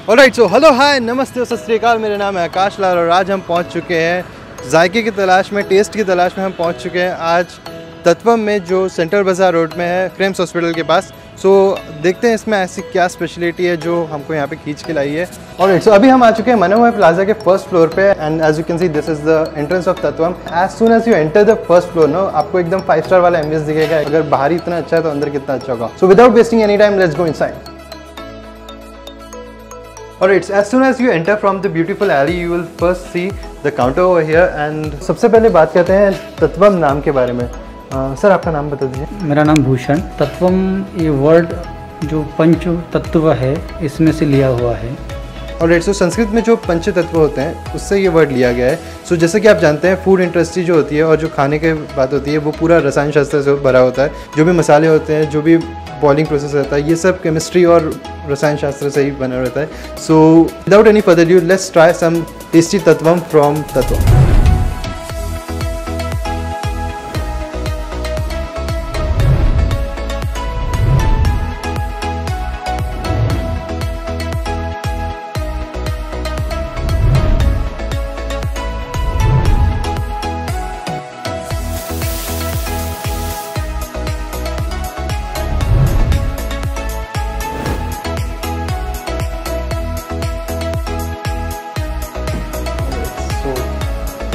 Alright, so hello hi नमस्ते सत श्री अकाल, मेरा नाम है आकाश लाल और आज हम पहुंच चुके हैं जायके की तलाश में, टेस्ट की तलाश में हम पहुंच चुके हैं आज तत्वम में, जो सेंट्रल बाज़ार रोड में है, फ्रेम्स हॉस्पिटल के पास। सो देखते हैं इसमें ऐसी क्या स्पेशलिटी है जो हमको यहाँ पे खींच के लाई है। ऑलराइट, सो अभी हम आ चुके हैं मनोहर प्लाजा के फर्स्ट फ्लोर पे and as you can see this is the entrance of Tatvam. As soon as you enter the first floor no, आपको एकदम 5 स्टार वाला एम्बियंस दिखेगा। अगर बाहर ही इतना अच्छा है तो अंदर कितना अच्छा होगा। So without wasting any time let's go inside. Alright, as soon as you enter from the beautiful alley, you will first see the counter over here and सबसे पहले बात करते हैं तत्वम नाम के बारे में। सर आपका नाम बता दीजिए। मेरा नाम भूषण। तत्वम ये वर्ड जो पंच तत्व है इसमें से लिया हुआ है। ऑलराइट, सो संस्कृत में जो पंच तत्व होते हैं उससे ये वर्ड लिया गया है। सो जैसे कि आप जानते हैं फूड इंडस्ट्री जो होती है और जो खाने की बात होती है वो पूरा रसायन शास्त्र से भरा होता है। जो भी मसाले होते हैं, जो भी बॉइलिंग प्रोसेस रहता है, ये सब केमिस्ट्री और रसायन शास्त्र से ही बना रहता है। So without any further due let's try some tasty Tatvam from Tatvam.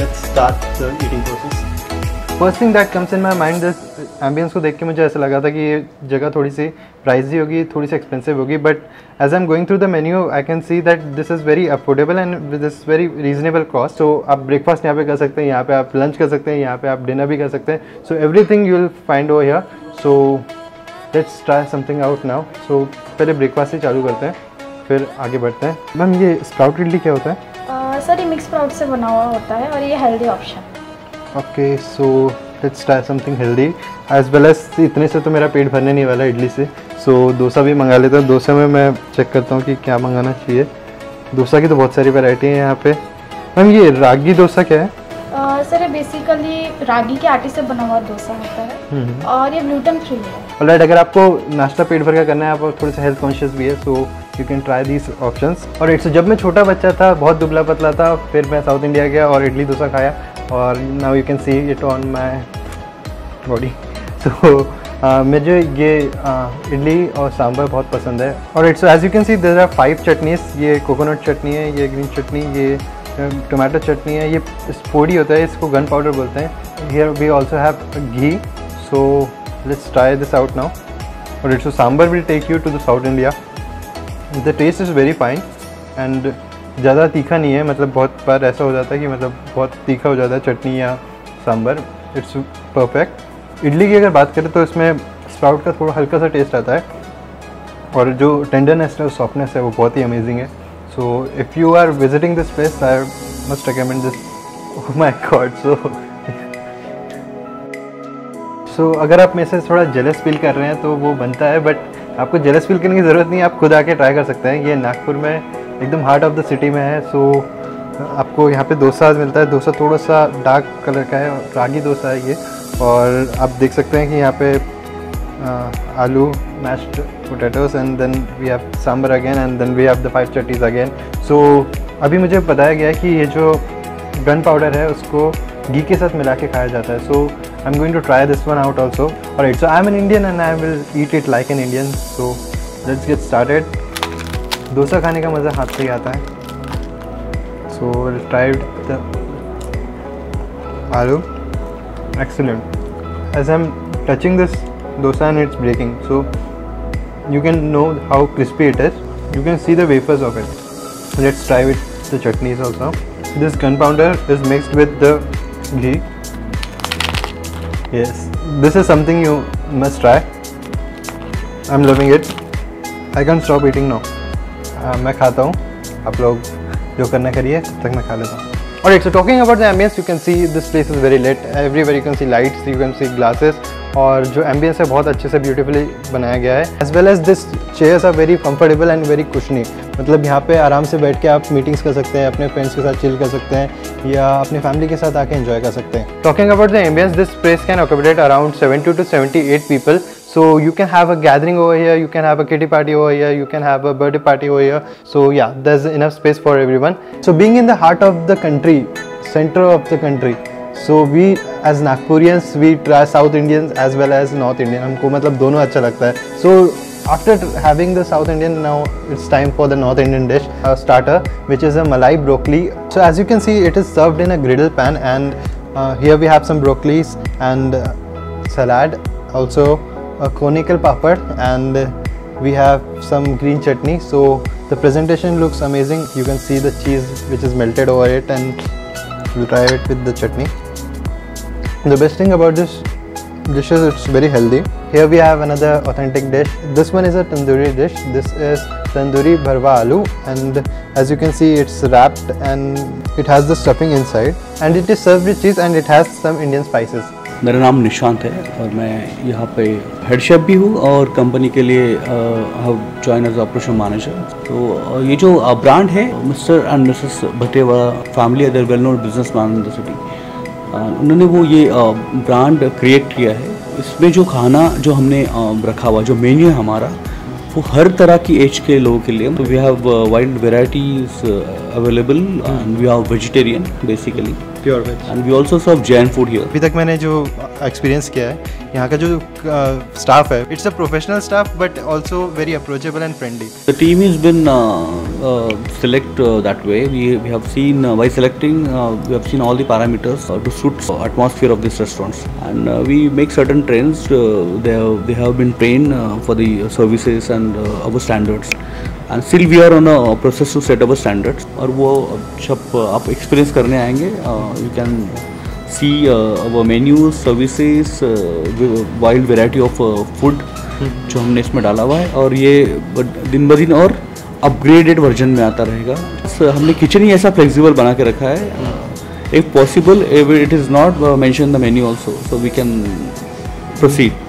Let's start the eating process. First thing that comes in my mind is ambience को देख के मुझे ऐसा लगा था कि ये जगह थोड़ी सी प्राइजी होगी, थोड़ी सी एक्सपेंसिव होगी, but as I am going through the menu I can see that this is very affordable and with this very reasonable cost. So आप ब्रेकफास्ट यहाँ पे कर सकते हैं, यहाँ पे आप लंच कर सकते हैं, यहाँ पे आप डिनर भी कर सकते हैं। So everything you will find over here. So let's try something out now. So पहले ब्रेकफास्ट से चालू करते हैं, फिर आगे बढ़ते हैं। मैम ये स्प्राउट इडली क्या होता है? सर ये मिक्स स्प्राउट से बना हुआ होता है और ये healthy option. Okay, so let's try something healthy as well as. इतने से तो मेरा पेट भरने नहीं वाला इडली से। सो डोसा भी मंगा लेता हूँ। डोसा में मैं चेक करता हूँ कि क्या मंगाना चाहिए। डोसा की तो बहुत सारी वैरायटी है यहाँ पे। मैम ये रागी डोसा क्या है? सर ये बेसिकली रागी के आटे से बना हुआ डोसा होता है और ये ग्लूटेन फ्री है। ऑलराइट, अगर आपको नाश्ता पेट भर का करना है, आप थोड़े से हेल्थ कॉन्शियस भी है, so you can try these options. और इट्स जब मैं छोटा बच्चा था, बहुत दुबला पतला था, फिर मैं साउथ इंडिया गया और इडली डोसा खाया और now you can see it on my body. So मुझे ये इडली और सांभर बहुत पसंद है। और it's as you can see there are 5 chutneys. ये कोकोनट चटनी है, ये ग्रीन चटनी, ये टोमेटो चटनी है, ये पोड़ी होता है, इसको गन पाउडर बोलते हैं। Here we also have ghee. So let's try this out now. और it's sambar will take you to the South India. The taste is very fine and ज़्यादा तीखा नहीं है। मतलब बहुत बार ऐसा हो जाता है कि मतलब बहुत तीखा हो जाता है चटनी या सांभर। It's perfect. इडली की अगर बात करें तो इसमें स्प्राउट का थोड़ा हल्का सा टेस्ट आता है और जो टेंडरनेस है, सॉफ्टनेस है, वो बहुत ही अमेजिंग है। So if you are visiting this place I must recommend this. Oh my God. So अगर आप मेरे से थोड़ा जेलस फील कर रहे हैं तो वो बनता है, बट आपको जेलस फील करने की ज़रूरत नहीं है। आप खुद आके ट्राई कर सकते हैं। ये नागपुर में एकदम हार्ट ऑफ द सिटी में है। सो आपको यहाँ पे डोसा मिलता है। डोसा थोड़ा सा डार्क कलर का है, रागी डोसा है ये। और आप देख सकते हैं कि यहाँ पे आलू, mashed potatoes and then we have sambar again and then we have the 5 chutneys again. So अभी मुझे बताया गया है कि ये जो गन पाउडर है उसको घी के साथ मिला के खाया जाता है। So I am going to try this one out also. Alright, so I am an Indian and I will eat it like an Indian. So let's get started. Dosa खाने का मज़ा हाथ से ही आता है। So try the aloo. Excellent. As I'm touching this dosa and it's breaking, so you can know how crispy it is. You can see the wafers of it. Let's try with the chutneys also. This gunpowder is mixed with the ghee. Yes, this is something you must try. I'm loving it. I can't stop eating now. मैं खाता हूँ, आप लोग जो करना करिए, तब तक मैं खा लेता हूँ। Alright, so talking about the ambience, you can see this place is very lit. Everywhere you can see lights, you can see glasses. और जो ambience है बहुत अच्छे से beautifully बनाया गया है. As well as this chairs are very comfortable and very cushiony. मतलब यहाँ पे आराम से बैठ के आप मीटिंग्स कर सकते हैं, अपने फ्रेंड्स के साथ चिल कर सकते हैं या अपनी फैमिली के साथ आके एंजॉय कर सकते हैं. Talking about the ambience, this place can accommodate around 70 to 78 people. So you can have a gathering over here, you can have a kitty party over here, you can have a birthday party over here. So yeah, there's enough space for everyone. So being in the heart of the country, center of the country, so we as Nagpurians, we try South Indians as well as North Indian. हमको मतलब दोनों अच्छा लगता है. So after having the South Indian, now it's time for the North Indian dish, starter, which is a Malai broccoli. So as you can see, it is served in a griddle pan, and here we have some broccolis and salad, also a conical papad, and we have some green chutney. So the presentation looks amazing. You can see the cheese which is melted over it, and we'll try it with the chutney. The best thing about this dish is it's very healthy. Here we have another authentic dish. This one is a tandoori dish. This is tandoori bharwa aloo, and as you can see, it's wrapped and it has the stuffing inside, and it is served with cheese, and it has some Indian spices. मेरा नाम निशांत है और मैं यहाँ पे head chef भी हूँ और कंपनी के लिए have join as operation manager. तो ये जो ब्रांड है, Mr and Mrs Bhatewada family, other well known businessman in the city, उन्होंने वो ये ब्रांड क्रिएट किया है। इसमें जो खाना जो हमने रखा हुआ, जो मेन्यू है हमारा, वो हर तरह की एज के लोगों के लिए। तो we have wide varieties available, and we are vegetarian basically, pure veg, and we also serve Jain food here. अभी तक मैंने जो एक्सपीरियंस किया है, यहाँ का जो स्टाफ है, it's a professional staff but also very approachable and friendly. The team has been select that way. We have seen by selecting we have seen all the parameters to suit atmosphere of these restaurants, and we make certain trains. They have been trained for the services and our standards, and still we are on a process to set our standards. और वो जब आप experience करने आएंगे, you can see our menus, services, wide variety of food जो हमने इसमें डाला हुआ है, और ये दिन ब दिन और अपग्रेडेड वर्जन में आता रहेगा। हमने किचन ही ऐसा फ्लेक्सिबल बना के रखा है, if possible it is not mention the menu also, so we can proceed.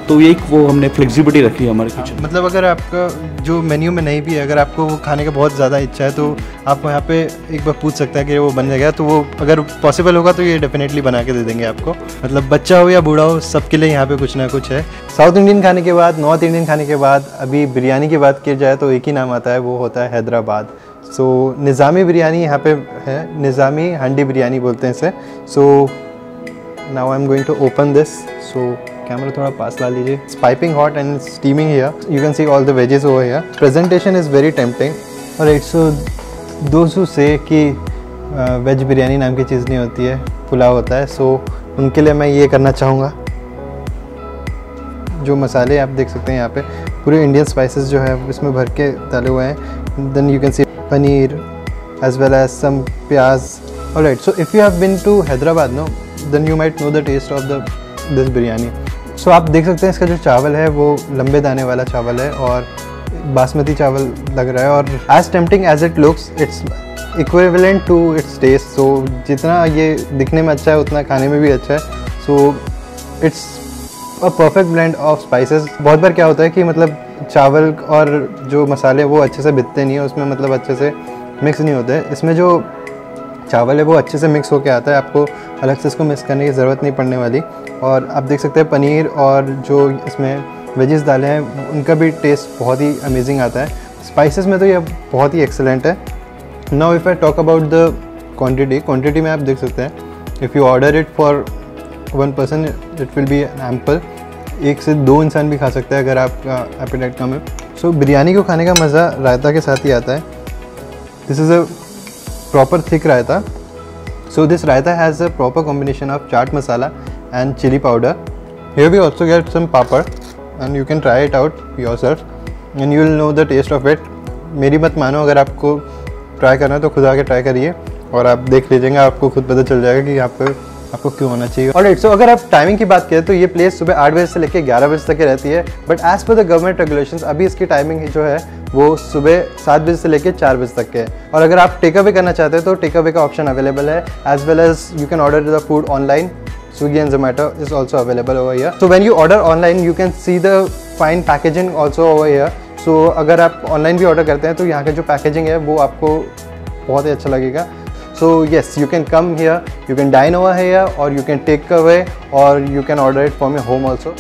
तो ये एक वो हमने फ्लेक्सिबिलिटी रखी है हमारे किचन। मतलब अगर आपका जो मेन्यू में नहीं भी है, अगर आपको वो खाने का बहुत ज़्यादा इच्छा है, तो आप यहाँ पे एक बार पूछ सकते हैं कि वो बन जाएगा। तो वो अगर पॉसिबल होगा तो ये डेफिनेटली बना के दे देंगे आपको। मतलब बच्चा हो या बूढ़ा हो, सबके लिए यहाँ पे कुछ ना कुछ है। साउथ इंडियन खाने के बाद, नॉर्थ इंडियन खाने के बाद, अभी बिरयानी की बात की जाए तो एक ही नाम आता है, वो होता है हैदराबाद। सो निज़ामी बिरयानी यहाँ पे है, निज़ामी हंडी बिरयानी बोलते हैं इसे। So now I am going to open this. So camera थोड़ा पास ला लीजिए। It's piping hot and steaming here. You can see all the veggies over here. Presentation is very tempting. और इट्स दोस्त हू से कि वेज बिरयानी नाम की चीज़ नहीं होती है, पुलाव होता है। सो उनके लिए मैं ये करना चाहूँगा। जो मसाले आप देख सकते हैं यहाँ पे, पूरे इंडियन स्पाइसेस जो है इसमें भर के डाले हुए हैं। Then you can see paneer as well as some pyaaz. Alright, so if you have been to Hyderabad no, then you might know the taste of this biryani. So आप देख सकते हैं इसका जो चावल है वो लंबे दाने वाला चावल है और बासमती चावल लग रहा है। और as tempting as it looks, it's equivalent to its taste. So जितना ये दिखने में अच्छा है उतना खाने में भी अच्छा है। So it's a perfect blend of spices. बहुत बार क्या होता है कि मतलब चावल और जो मसाले वो अच्छे से बिकते नहीं है, उसमें मतलब अच्छे से मिक्स नहीं होते। इसमें जो चावल है वो अच्छे से मिक्स होके आता है, आपको अलग से इसको मिक्स करने की ज़रूरत नहीं पड़ने वाली। और आप देख सकते हैं पनीर और जो इसमें वेजेस डाले हैं उनका भी टेस्ट बहुत ही अमेजिंग आता है। स्पाइसेस में तो ये बहुत ही एक्सेलेंट है। Now if I talk about the quantity में आप देख सकते हैं, if you order it for 1 person it will be ample. 1 से 2 इंसान भी खा सकते हैं अगर आपका एपेटाइट कम है। सो बिरयानी को खाने का मज़ा रायता के साथ ही आता है। This is a proper thick raita. So this raita has a proper combination of chaat masala and chili powder. Here we also get some papad and you can try it out yourself and you will know the taste of it. मेरी मत मानो, अगर आपको try करना है तो खुद आके ट्राई करिए और आप देख लीजिएगा, आपको खुद पता चल जाएगा कि यहाँ पे आपको क्यों होना चाहिए। ऑलराइट, सो अगर आप टाइमिंग की बात करें तो ये प्लेस सुबह 8 बजे से लेकर 11 बजे तक की रहती है। But as per the government regulations अभी इसकी टाइमिंग जो है वो सुबह 7 बजे से लेकर 4 बजे तक के है। और अगर आप टेक अवे करना चाहते हैं तो टेक अवे का ऑप्शन अवेलेबल है, as well as you can order the food online. Swiggy and Zomato is also available over here. So when you order online, you can see the fine packaging also over here. So अगर आप online भी order करते हैं तो यहाँ का जो packaging है वो आपको बहुत ही अच्छा लगेगा। So yes, you can come here, you can dine over here, or you can take away, or you can order it from your home also.